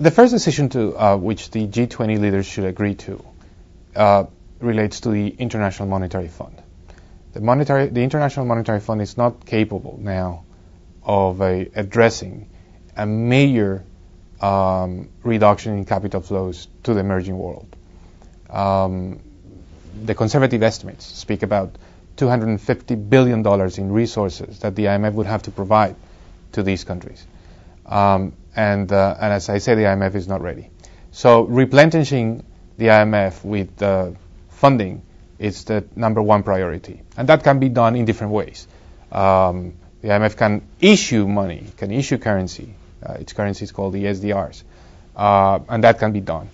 The first decision to which the G20 leaders should agree to relates to the International Monetary Fund. The International Monetary Fund is not capable now of addressing a major reduction in capital flows to the emerging world. The conservative estimates speak about $250 billion in resources that the IMF would have to provide to these countries. And as I say, the IMF is not ready. So replenishing the IMF with funding is the number one priority. And that can be done in different ways. The IMF can issue money, can issue currency. Its currency is called the SDRs. And that can be done.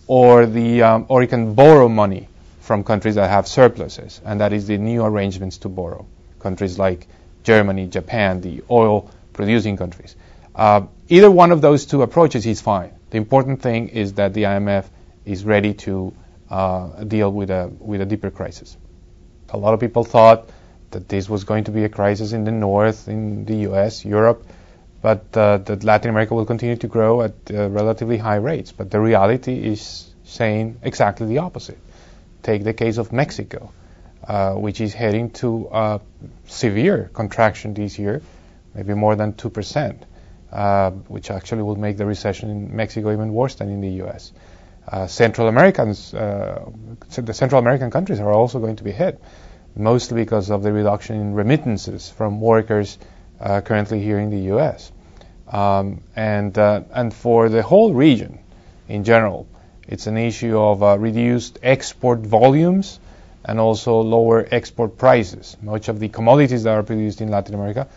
Or it can borrow money from countries that have surpluses, and that is the new arrangements to borrow. Countries like Germany, Japan, the oil-producing countries. Either one of those two approaches is fine. The important thing is that the IMF is ready to deal with a deeper crisis. A lot of people thought that this was going to be a crisis in the north, in the U.S., Europe, but that Latin America will continue to grow at relatively high rates. But the reality is saying exactly the opposite. Take the case of Mexico, which is heading to a severe contraction this year, maybe more than 2%, which actually will make the recession in Mexico even worse than in the U.S. The Central American countries are also going to be hit, mostly because of the reduction in remittances from workers currently here in the U.S. And for the whole region in general, it's an issue of reduced export volumes and also lower export prices. Much of the commodities that are produced in Latin America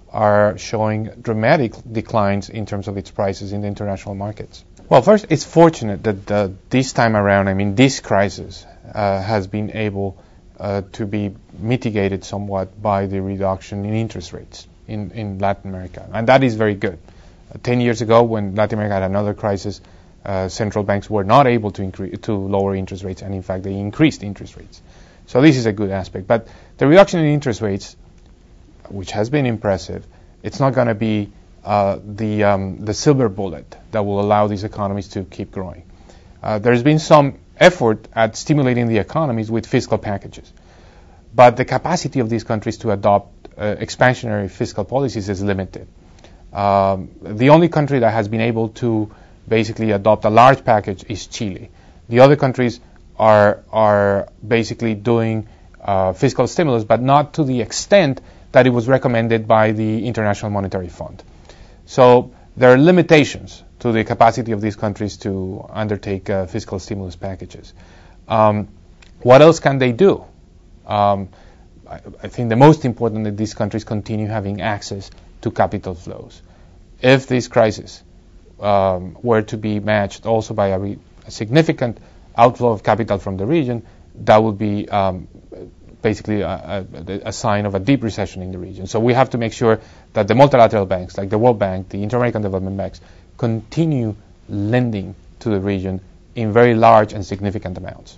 are showing dramatic declines in terms of its prices in the international markets. Well, first, it's fortunate that this time around, this crisis has been able to be mitigated somewhat by the reduction in interest rates in Latin America. And that is very good. 10 years ago, when Latin America had another crisis, central banks were not able to lower interest rates, and in fact they increased interest rates. So this is a good aspect. But the reduction in interest rates, which has been impressive, it's not going to be the silver bullet that will allow these economies to keep growing. There's been some effort at stimulating the economies with fiscal packages, but the capacity of these countries to adopt expansionary fiscal policies is limited. The only country that has been able to basically adopt a large package is Chile. The other countries are basically doing fiscal stimulus, but not to the extent that it was recommended by the International Monetary Fund. So there are limitations to the capacity of these countries to undertake fiscal stimulus packages. What else can they do? I think the most important that these countries continue having access to capital flows. If this crisis were to be matched also by a significant outflow of capital from the region, that would be basically a sign of a deep recession in the region. So we have to make sure that the multilateral banks, like the World Bank, the Inter-American Development Banks, continue lending to the region in very large and significant amounts.